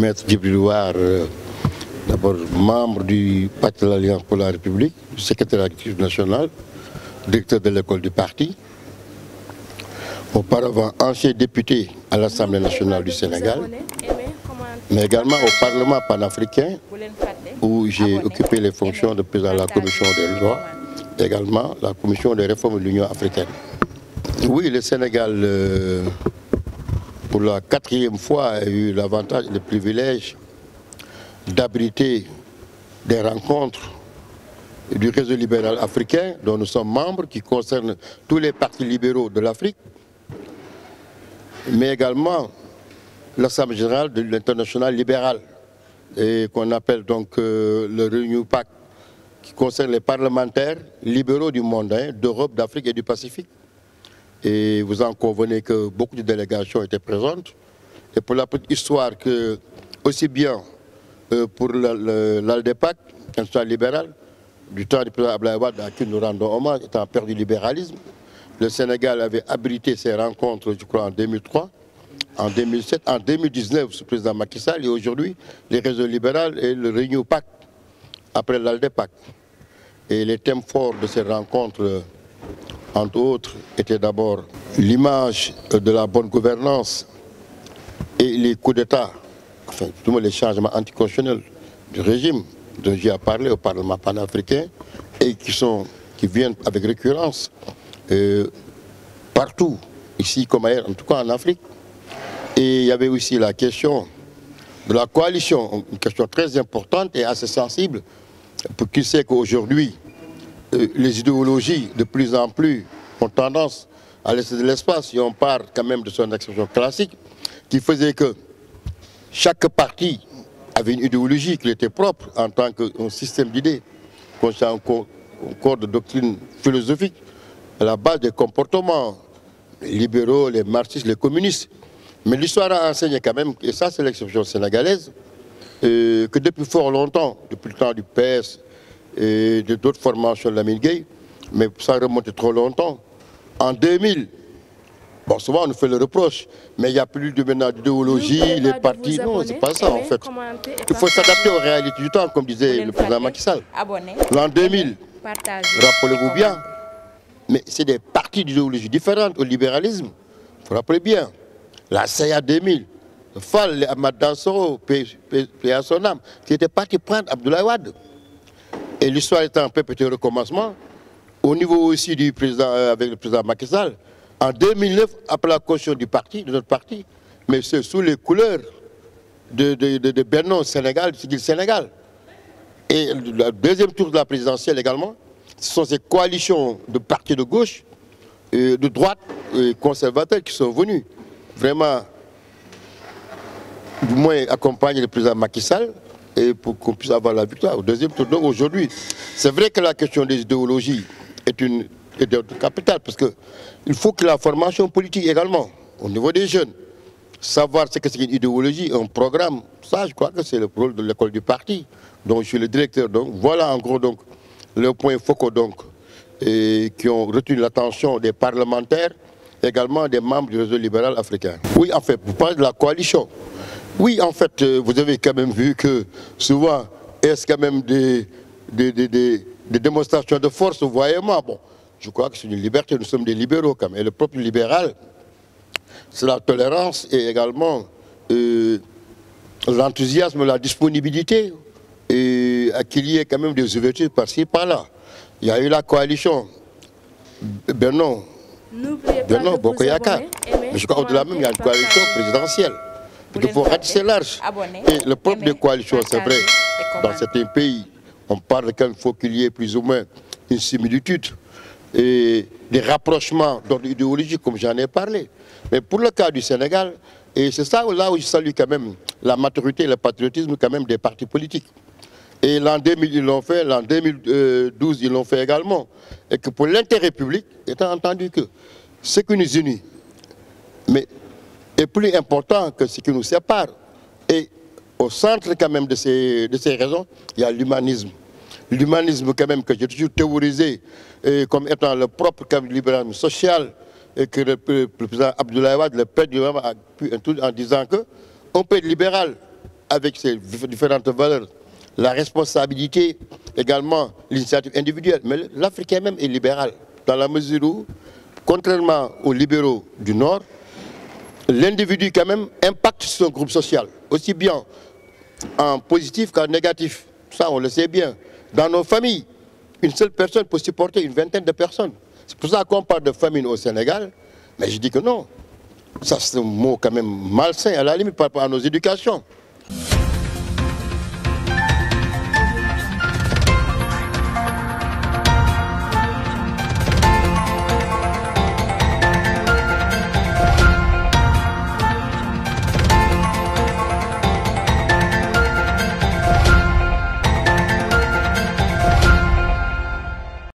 Maître Djibril War, d'abord membre du Parti de l'Alliance pour la République, secrétaire actif national, directeur de l'école du parti, auparavant ancien député à l'Assemblée nationale du Sénégal, mais également au Parlement panafricain, où j'ai occupé les fonctions de président de la Commission des lois, également la Commission des réformes de l'Union africaine. Oui, le Sénégal, pour la 4e fois, a eu l'avantage et le privilège d'abriter des rencontres du réseau libéral africain, dont nous sommes membres, qui concernent tous les partis libéraux de l'Afrique, mais également l'Assemblée générale de l'international libéral, qu'on appelle donc le Renew Pact, qui concerne les parlementaires libéraux du monde, d'Europe, d'Afrique et du Pacifique. Et vous en convenez que beaucoup de délégations étaient présentes. Et pour la petite histoire, que aussi bien pour l'ALDEPAC, l'international libéral, du temps du président Abdoulaye Wade, à qui nous rendons hommage, étant père du libéralisme, le Sénégal avait abrité ces rencontres, je crois, en 2003, en 2007, en 2019, sous le président Macky Sall, et aujourd'hui, les réseaux libéraux et le Renew Pact, après l'ALDEPAC. Et les thèmes forts de ces rencontres, entre autres, étaient d'abord l'image de la bonne gouvernance et les coups d'État, enfin, tout les changements anticonstitutionnels du régime dont j'ai parlé au Parlement panafricain et qui viennent avec récurrence partout, ici comme ailleurs, en tout cas en Afrique. Et il y avait aussi la question de la coalition, une question très importante et assez sensible, pour qui sait qu'aujourd'hui, les idéologies de plus en plus ont tendance à laisser de l'espace, et on part quand même de son expression classique, qui faisait que chaque parti avait une idéologie qui était propre en tant qu'un système d'idées, un corps de doctrine philosophique, à la base des comportements libéraux, les marxistes, les communistes. Mais l'histoire a enseigné quand même, et ça c'est l'exception sénégalaise, que depuis fort longtemps, depuis le temps du PS et d'autres formations de Lamine Gueye, mais ça remonte trop longtemps, en 2000, bon, souvent on nous fait le reproche, mais il n'y a plus de maintenant d'idéologie, les partis, non, c'est pas ça en fait. Il faut s'adapter aux réalités du temps, comme disait le président Macky Sall. L'an 2000, rappelez-vous bien, mais c'est des partis d'idéologie différentes au libéralisme, il faut rappeler bien. La CEA 2000, Fall, Ahmad Dansoro, paix à son âme, qui était parti prendre Abdoulaye Wade. Et l'histoire est en perpétuel recommencement, au niveau aussi du président, avec le président Macky Sall, en 2009, après la caution du parti, de notre parti, mais c'est sous les couleurs de Benno Sénégal, du Sénégal. Et le deuxième tour de la présidentielle également, ce sont ces coalitions de partis de gauche, de droite, conservateurs qui sont venus vraiment, du moins, accompagner le président Macky Sall et pour qu'on puisse avoir la victoire au deuxième tour. Donc aujourd'hui, c'est vrai que la question des idéologies est de capital, parce qu'il faut que la formation politique également, au niveau des jeunes, savoir ce que c'est une idéologie, un programme, ça je crois que c'est le rôle de l'école du parti, dont je suis le directeur. Donc voilà en gros donc, le point focaux donc, qui ont retenu l'attention des parlementaires, également des membres du réseau libéral africain. Oui, en fait, vous parlez de la coalition. Oui, en fait, vous avez quand même vu que souvent, est-ce quand même des démonstrations de force, vous voyez moi. Bon, je crois que c'est une liberté, nous sommes des libéraux quand même. Et le propre libéral, c'est la tolérance et également l'enthousiasme, la disponibilité, et qu'il y ait quand même des ouvertures par-ci, par-là. Il y a eu la coalition Benno Bokk Yakaar. Mais je crois au-delà même, il y a une coalition présidentielle. Donc il faut ratisser large. Et le propre des coalitions, c'est vrai, dans certains pays, on parle qu'il faut qu'il y ait plus ou moins une similitude et des rapprochements d'ordre idéologique, comme j'en ai parlé. Mais pour le cas du Sénégal, et c'est ça là où je salue quand même la maturité et le patriotisme quand même des partis politiques. Et l'an 2000, ils l'ont fait, l'an 2012, ils l'ont fait également. Et que pour l'intérêt public, étant entendu que ce qui nous unit, mais est plus important que ce qui nous sépare. Et au centre quand même de ces raisons, il y a l'humanisme. L'humanisme quand même que j'ai toujours théorisé comme étant le propre libéralisme social, et que le président Abdoulaye Wade, le père du Wade, a pu en disant qu'on peut être libéral avec ses différentes valeurs, la responsabilité, également l'initiative individuelle. Mais l'Africain même est libéral, dans la mesure où, contrairement aux libéraux du Nord, l'individu quand même impacte son groupe social, aussi bien en positif qu'en négatif. Ça, on le sait bien. Dans nos familles, une seule personne peut supporter une vingtaine de personnes. C'est pour ça qu'on parle de famine au Sénégal, mais je dis que non. Ça, c'est un mot quand même malsain, à la limite par rapport à nos éducations.